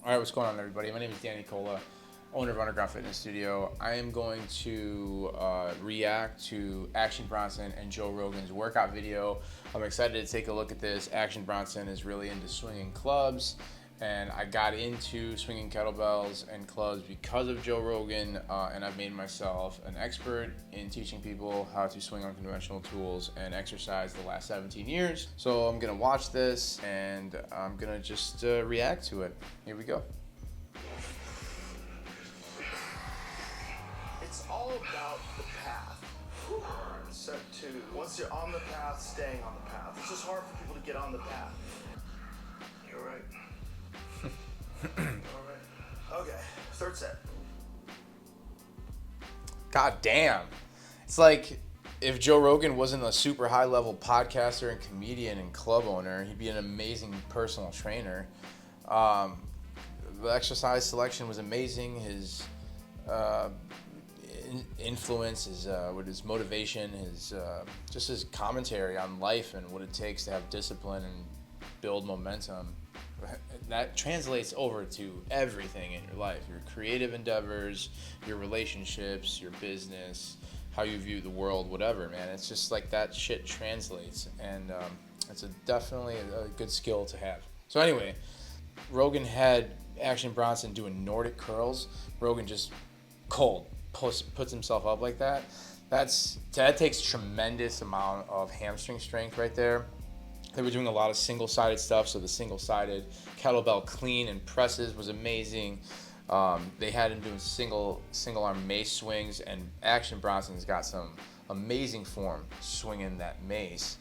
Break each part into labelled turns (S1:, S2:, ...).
S1: All right, what's going on, everybody? My name is Danny Cola, owner of Underground Fitness Studio. I am going to react to Action Bronson and Joe Rogan's workout video. I'm excited to take a look at this. Action Bronson is really into swinging clubs, and I got into swinging kettlebells and clubs because of Joe Rogan, and I've made myself an expert in teaching people how to swing unconventional tools and exercise the last 17 years. So I'm gonna watch this and I'm gonna just react to it. Here we go.
S2: It's all about the path. Set two. Once you're on the path, staying on the path. It's just hard for people to get on the path. You're right. All right. Okay, third set.
S1: God damn. It's like if Joe Rogan wasn't a super high level podcaster and comedian and club owner, he'd be an amazing personal trainer. The exercise selection was amazing. His influence, his motivation, just his commentary on life and what it takes to have discipline and build momentum. That translates over to everything in your life, your creative endeavors, your relationships, your business, how you view the world, whatever, man. It's just like that shit translates, and it's definitely a good skill to have. So anyway, Rogan had Action Bronson doing Nordic curls. Rogan just puts himself up like that. That takes tremendous amount of hamstring strength right there. They were doing a lot of single-sided stuff, so the single-sided kettlebell clean and presses was amazing. They had him doing single-arm mace swings, and Action Bronson's got some amazing form swinging that mace.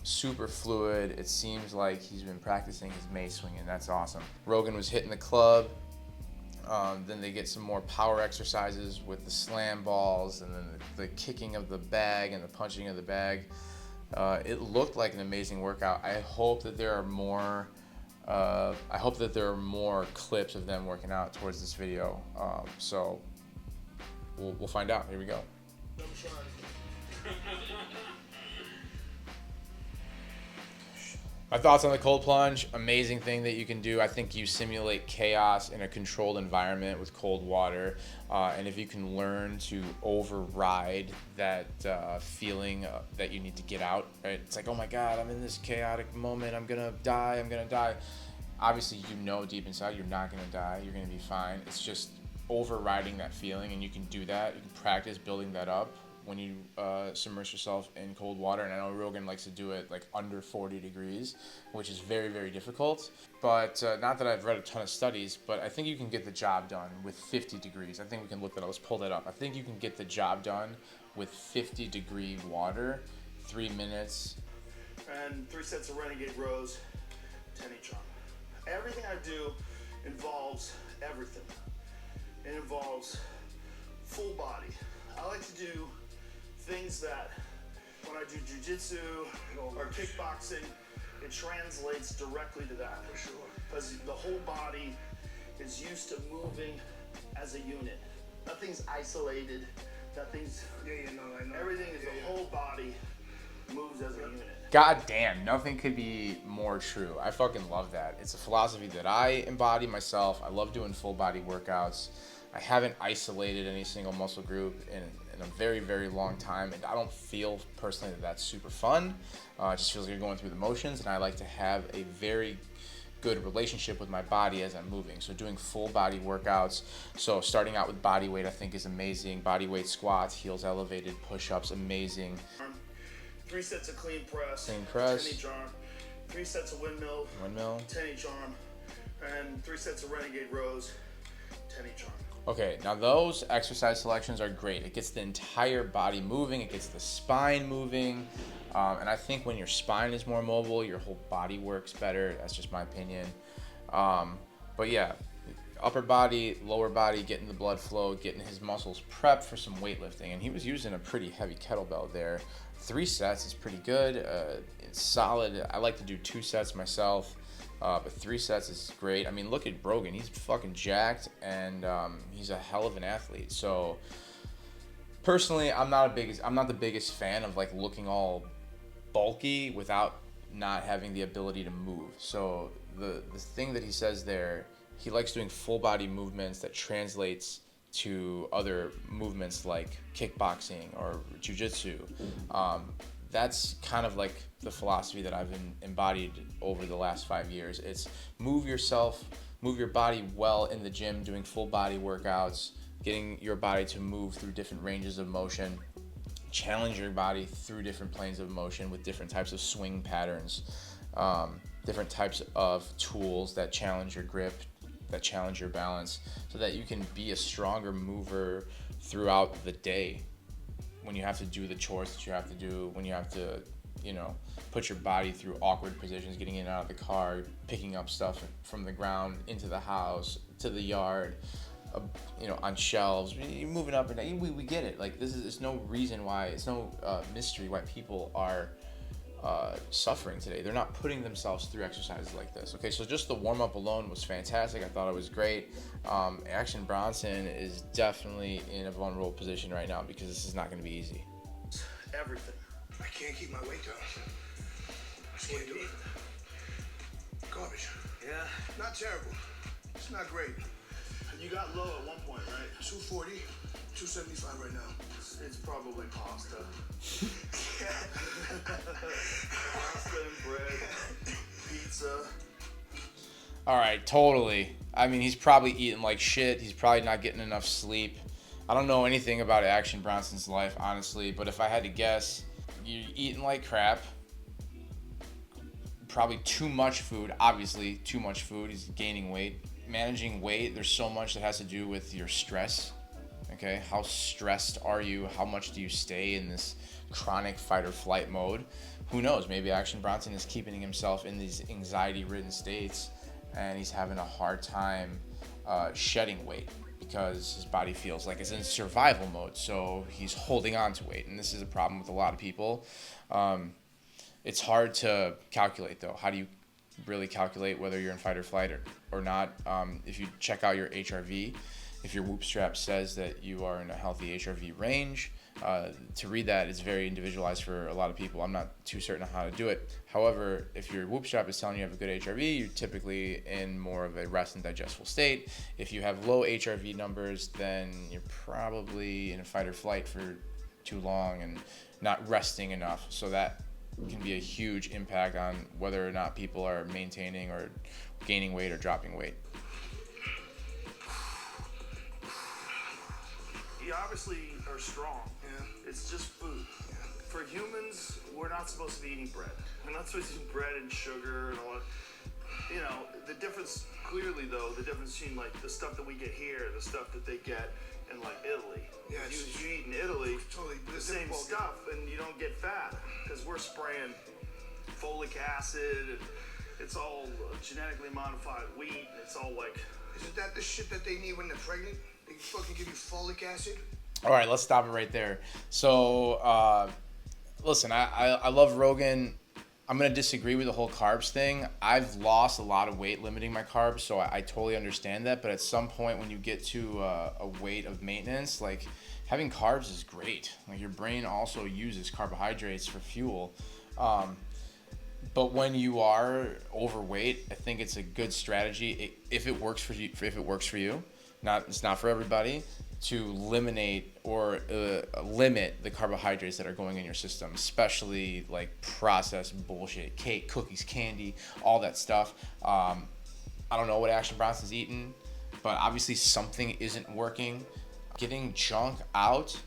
S1: Super fluid. It seems like he's been practicing his mace swinging. That's awesome. Rogan was hitting the club. Then they get some more power exercises with the slam balls, and then the kicking of the bag and the punching of the bag. It looked like an amazing workout. I hope that there are more. Clips of them working out towards this video. So we'll find out. Here we go. My thoughts on the cold plunge: amazing thing that you can do. I think you simulate chaos in a controlled environment with cold water, and if you can learn to override that feeling that you need to get out, right? It's like, oh my God, I'm in this chaotic moment. I'm gonna die. Obviously, you know deep inside you're not gonna die. You're gonna be fine. It's just overriding that feeling, and you can do that. You can practice building that up when you submerge yourself in cold water. And I know Rogan likes to do it like under 40 degrees, which is very, very difficult. But not that I've read a ton of studies, but I think you can get the job done with 50 degrees. I think we can look that up. Let's pull that up. I think you can get the job done with 50-degree water, 3 minutes.
S2: And 3 sets of renegade rows, 10 each arm. Everything I do involves everything. It involves full body. I like to do things that when I do jiu-jitsu or kickboxing, it translates directly to that. For sure. Because the whole body is used to moving as a unit. Nothing's isolated. Nothing's. I know. Everything is the whole body moves as a unit.
S1: God damn, nothing could be more true. I fucking love that. It's a philosophy that I embody myself. I love doing full body workouts. I haven't isolated any single muscle group in a very, very long time, and I don't feel personally that that's super fun. It just feels like you're going through the motions, and I like to have a very good relationship with my body as I'm moving. So doing full body workouts. So starting out with body weight, I think is amazing. Body weight squats, heels elevated, push-ups, amazing.
S2: 3 sets of clean press,
S1: 10 each
S2: arm. 3 sets of windmill, 10 each arm. And 3 sets of renegade rows, 10 each arm.
S1: Okay, now those exercise selections are great. It gets the entire body moving, it gets the spine moving, and I think when your spine is more mobile, your whole body works better. That's just my opinion. But yeah, upper body, lower body, getting the blood flow, getting his muscles prepped for some weightlifting, and he was using a pretty heavy kettlebell there. 3 sets is pretty good. It's solid. I like to do 2 sets myself. But 3 sets is great. I mean, look at Rogan. He's fucking jacked, and he's a hell of an athlete. So, personally, I'm not the biggest fan of like looking all bulky without not having the ability to move. So the thing that he says there he likes doing full body movements that translates to other movements like kickboxing or jiu-jitsu. That's kind of like the philosophy that I've embodied over the last 5 years. It's move your body well in the gym, doing full body workouts, getting your body to move through different ranges of motion, challenge your body through different planes of motion with different types of swing patterns, different types of tools that challenge your grip, that challenge your balance, so that you can be a stronger mover throughout the day when you have to do the chores that you have to do, when you have to, put your body through awkward positions, getting in and out of the car, picking up stuff from the ground into the house, to the yard, on shelves. You're moving up and down. We get it. Like, there's no reason why, it's no mystery why people are suffering today. They're not putting themselves through exercises like this. Okay, so just the warm-up alone was fantastic. I thought it was great. Action Bronson is definitely in a vulnerable position right now because this is not going to be easy.
S2: Everything.
S3: I can't keep my weight down. I just can't do it. Garbage.
S2: Yeah.
S3: Not terrible. It's not great.
S2: You got low at one point, right?
S3: 240, 275 right now.
S2: It's probably pasta. Pasta and bread, pizza.
S1: All right, totally. I mean, he's probably eating like shit. He's probably not getting enough sleep. I don't know anything about Action Bronson's life, honestly, but if I had to guess, you're eating like crap. Probably too much food, obviously, too much food. He's gaining weight. Managing weight, there's so much that has to do with your stress. Okay, how stressed are you? How much do you stay in this chronic fight or flight mode? Who knows? Maybe Action Bronson is keeping himself in these anxiety-ridden states, and he's having a hard time shedding weight because his body feels like it's in survival mode. So he's holding on to weight, and this is a problem with a lot of people. It's hard to calculate, though. How do you really calculate whether you're in fight or flight or not? If you check out your HRV, if your whoop strap says that you are in a healthy HRV range, to read that is very individualized for a lot of people. I'm not too certain on how to do it. However, if your whoop strap is telling you have a good HRV, you're typically in more of a rest and digestible state. If you have low HRV numbers, then you're probably in a fight or flight for too long and not resting enough. So that can be a huge impact on whether or not people are maintaining or gaining weight or dropping weight.
S2: You obviously are strong.
S3: Yeah.
S2: It's just food.
S3: Yeah.
S2: For humans, we're not supposed to be eating bread. We're not supposed to eat bread and sugar and all that. The difference, clearly though, the difference between like the stuff that we get here, the stuff that they get in like Italy.
S3: Yeah,
S2: you eat in Italy
S3: totally
S2: the same stuff and you don't get fat because we're spraying folic acid and it's all genetically modified wheat and it's all like.
S3: Isn't that the shit that they need when they're pregnant? They fucking give you folic acid?
S1: All right, let's stop it right there. So, listen, I love Rogan. I'm going to disagree with the whole carbs thing. I've lost a lot of weight limiting my carbs, so I totally understand that. But at some point when you get to a weight of maintenance, like having carbs is great. Like your brain also uses carbohydrates for fuel. But when you are overweight, I think it's a good strategy if it works for you. It's not for everybody, to eliminate or limit the carbohydrates that are going in your system, especially like processed bullshit, cake, cookies, candy, all that stuff. I don't know what Action Bronson's eating, but obviously something isn't working. Getting junk out,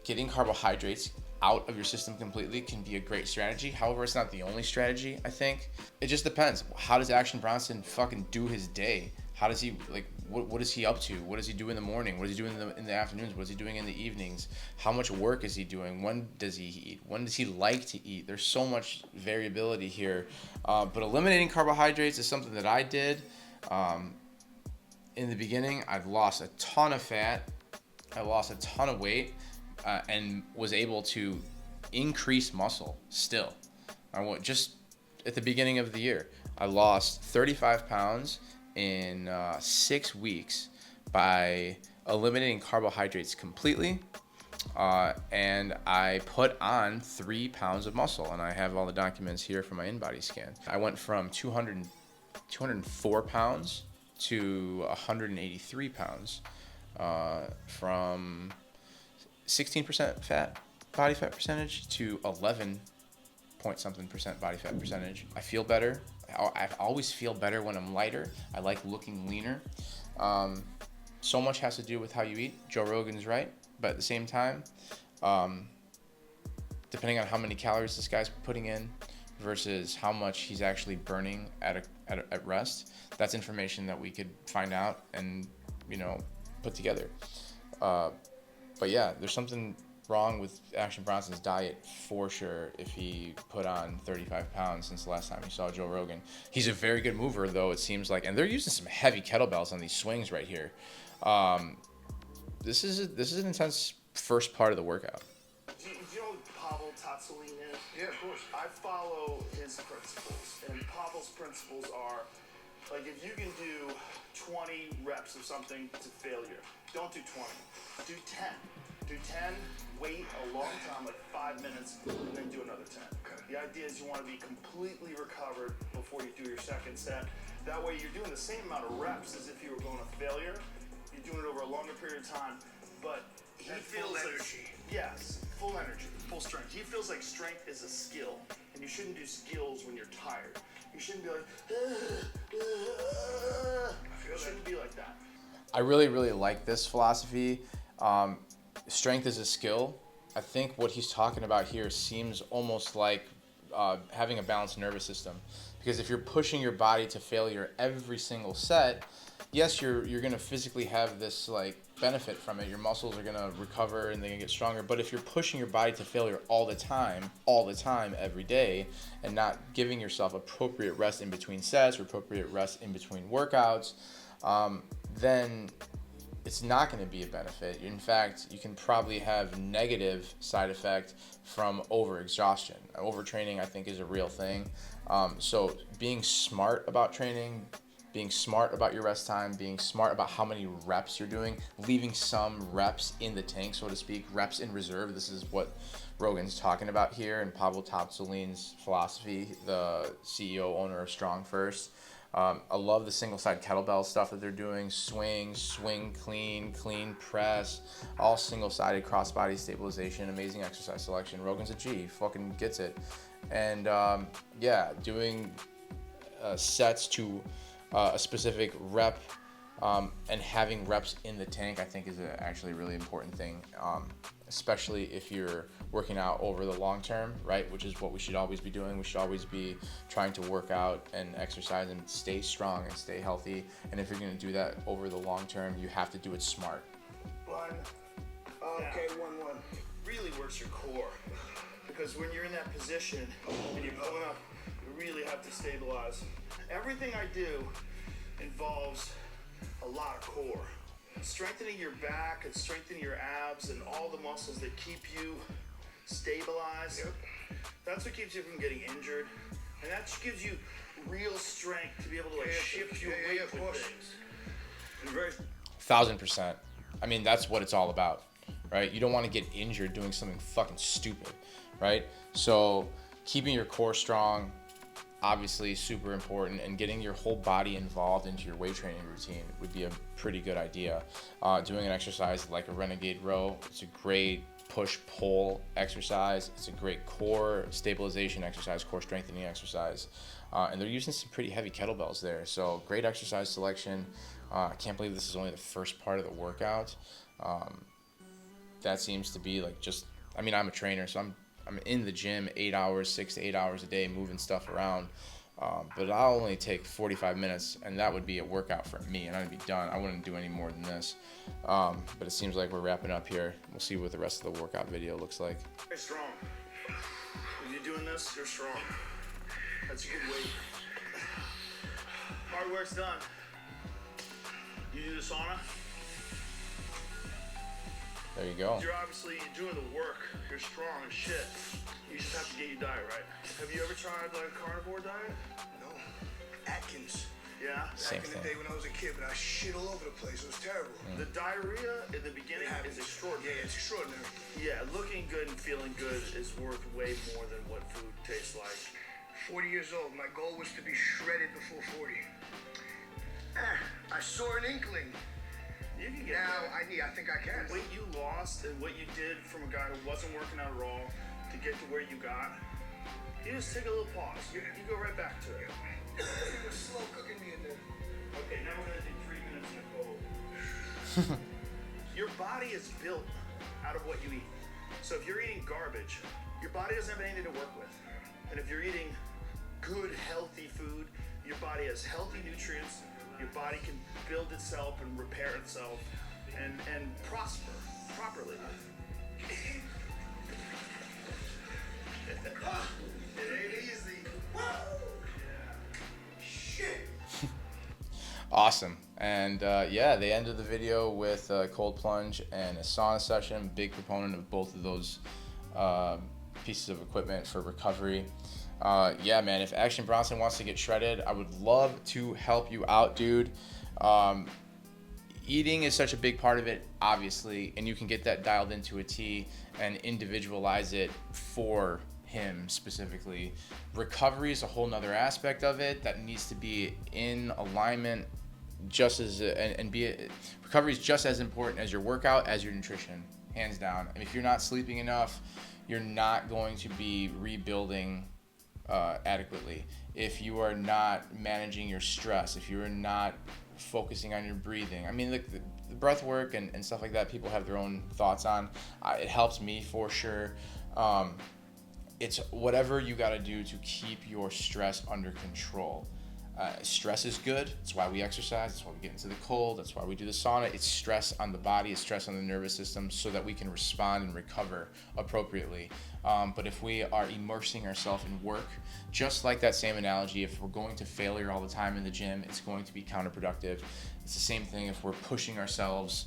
S1: getting carbohydrates out of your system completely can be a great strategy. However, it's not the only strategy, I think. It just depends. How does Action Bronson fucking do his day? How does he, like, what is he up to? What does he do in the morning? What is he doing in the afternoons? What is he doing in the evenings? How much work is he doing? When does he eat? When does he like to eat? There's so much variability here. But eliminating carbohydrates is something that I did. In the beginning, I've lost a ton of fat. I lost a ton of weight and was able to increase muscle still. Just at the beginning of the year, I lost 35 pounds in 6 weeks by eliminating carbohydrates completely, and I put on 3 pounds of muscle, and I have all the documents here from my InBody scan. I went from 204 pounds to 183 pounds, from 16% body fat percentage to 11 point something percent body fat percentage. I feel better. I always feel better when I'm lighter. I like looking leaner. So much has to do with how you eat. Joe Rogan's right, but at the same time, depending on how many calories this guy's putting in versus how much he's actually burning at rest, that's information that we could find out and, you know, put together. But yeah, there's something wrong with Action Bronson's diet for sure if he put on 35 pounds since the last time you saw Joe Rogan. He's a very good mover, though, it seems like, and they're using some heavy kettlebells on these swings right here. This is an intense first part of the workout.
S2: Do you know what Pavel Tsatsouline is?
S3: Yeah, of course.
S2: I follow his principles, and Pavel's principles are, like, if you can do 20 reps of something to failure, don't do 20, do 10. Do 10, wait a long time, like 5 minutes, and then do another 10.
S3: Okay.
S2: The idea is you want to be completely recovered before you do your second set. That way you're doing the same amount of reps as if you were going to failure. You're doing it over a longer period of time, but he feels
S3: full
S2: like,
S3: energy.
S2: yes, full energy, full strength. He feels like strength is a skill, and you shouldn't do skills when you're tired. You shouldn't be like, you shouldn't be like that.
S1: I really, really like this philosophy. Strength is a skill. I think what he's talking about here seems almost like having a balanced nervous system, because if you're pushing your body to failure every single set, yes, you're gonna physically have this like benefit from it. Your muscles are gonna recover and they're gonna get stronger. But if you're pushing your body to failure all the time, every day, and not giving yourself appropriate rest in between sets or appropriate rest in between workouts, then it's not going to be a benefit. In fact, you can probably have negative side effect from overexhaustion. Overtraining, I think, is a real thing. So being smart about training, being smart about your rest time, being smart about how many reps you're doing, leaving some reps in the tank, so to speak, reps in reserve. This is what Rogan's talking about here, and Pavel Tsatsouline's philosophy, the CEO, owner of Strong First. I love the single side kettlebell stuff that they're doing. Swing clean press, all single sided cross body stabilization, amazing exercise selection. Rogan's a G, fucking gets it. And yeah, doing sets to a specific rep and having reps in the tank, I think is actually a really important thing, especially if you're working out over the long term, right? Which is what we should always be doing. We should always be trying to work out and exercise and stay strong and stay healthy. And if you're going to do that over the long term, you have to do it smart.
S2: One. Okay, 1-1. It really works your core, because when you're in that position and you're going up, you really have to stabilize. Everything I do involves a lot of core. Strengthening your back and strengthening your abs and all the muscles that keep you stabilized. Yep. That's what keeps you from getting injured, and that gives you real strength to be able to like shift your weight with things. And very
S1: 1000%. I mean, that's what it's all about, right? You don't want to get injured doing something fucking stupid, right? So keeping your core strong, obviously super important, and getting your whole body involved into your weight training routine would be a pretty good idea. Doing an exercise like a renegade row, it's a great push-pull exercise. It's a great core stabilization exercise, core strengthening exercise. And they're using some pretty heavy kettlebells there. So great exercise selection. I can't believe this is only the first part of the workout. That seems to be like just, I mean, I'm a trainer, so I'm in the gym 6 to 8 hours a day moving stuff around. But I'll only take 45 minutes, and that would be a workout for me, and I'd be done. I wouldn't do any more than this. But it seems like we're wrapping up here. We'll see what the rest of the workout video looks like.
S2: very strong. If you're doing this, you're strong. That's a good weight. Hard work's done. You do the sauna.
S1: There you go.
S2: You're doing the work. You're strong as shit. You just have to get your diet right. Have you ever tried like a carnivore diet?
S3: No. Atkins.
S2: Yeah.
S1: Same
S3: Back in
S1: thing.
S3: the day when I was a kid, but I shit all over the place. It was terrible.
S2: The diarrhea in the beginning is extraordinary.
S3: Yeah, it's extraordinary.
S2: Yeah, looking good and feeling good is worth way more than what food tastes like.
S3: 40 years old. My goal was to be shredded before 40. I saw an inkling.
S2: You can get
S3: Now,
S2: there.
S3: I think I can.
S2: The weight you lost and what you did from a guy who wasn't working out at all to get to where you got, you just take a little pause. You go right back to it.
S3: You were slow cooking me in there.
S2: Okay, now we're gonna do 3 minutes in the cold. Your body is built out of what you eat. So if you're eating garbage, your body doesn't have anything to work with. And if you're eating good, healthy food, your body has healthy nutrients, your body can build itself and repair itself and prosper properly. It ain't easy.
S3: Shit.
S1: Awesome. And yeah, they ended the video with a cold plunge and a sauna session. Big proponent of both of those pieces of equipment for recovery. Yeah, man, if Action Bronson wants to get shredded, I would love to help you out, dude. Eating is such a big part of it, obviously, and you can get that dialed into a T and individualize it for him specifically. Recovery is a whole nother aspect of it that needs to be in alignment just as recovery is just as important as your workout, as your nutrition, hands down. And if you're not sleeping enough, you're not going to be rebuilding adequately. If you are not managing your stress, if you are not focusing on your breathing, I mean, the breath work and stuff like that, people have their own thoughts on. It helps me for sure. It's whatever you got to do to keep your stress under control. Stress is good. That's why we exercise. That's why we get into the cold. That's why we do the sauna. It's stress on the body. It's stress on the nervous system so that we can respond and recover appropriately. But if we are immersing ourselves in work, just like that same analogy, if we're going to failure all the time in the gym, it's going to be counterproductive. It's the same thing if we're pushing ourselves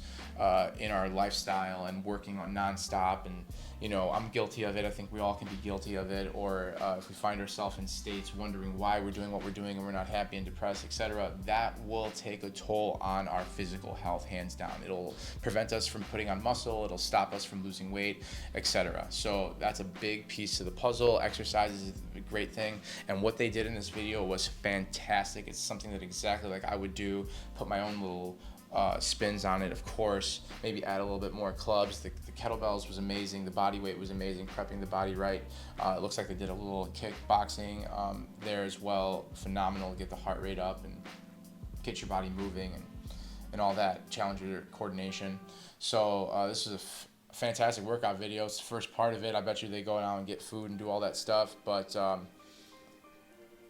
S1: in our lifestyle and working on nonstop. And, you know, I'm guilty of it. I think we all can be guilty of it. Or if we find ourselves in states wondering why we're doing what we're doing and we're not happy and depressed, etc., that will take a toll on our physical health, hands down. It'll prevent us from putting on muscle. It'll stop us from losing weight, etc. So that's a big piece of the puzzle. Exercise is a great thing. And what they did in this video was fantastic. It's something that exactly like I would do, put my own little spins on it, of course, maybe add a little bit more clubs. The kettlebells was amazing. The body weight was amazing, prepping the body right. It looks like they did a little kickboxing there as well. Phenomenal to get the heart rate up and get your body moving and all that, challenge your coordination. So this is a fantastic workout video. It's the first part of it. I bet you they go out and get food and do all that stuff, but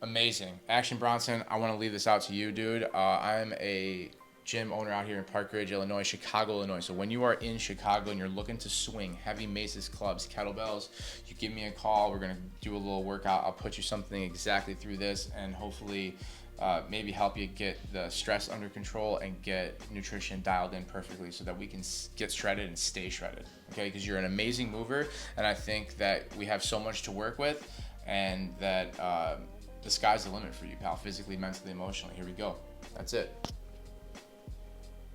S1: amazing. Action Bronson, I want to leave this out to you, dude. I'm a gym owner out here in Park Ridge, Illinois, Chicago, Illinois. So when you are in Chicago and you're looking to swing heavy maces, clubs, kettlebells, you give me a call. We're going to do a little workout. I'll put you something exactly through this and hopefully maybe help you get the stress under control and get nutrition dialed in perfectly so that we can get shredded and stay shredded, okay? Because you're an amazing mover, and I think that we have so much to work with, and that the sky's the limit for you, pal, physically, mentally, emotionally. Here we go. That's it.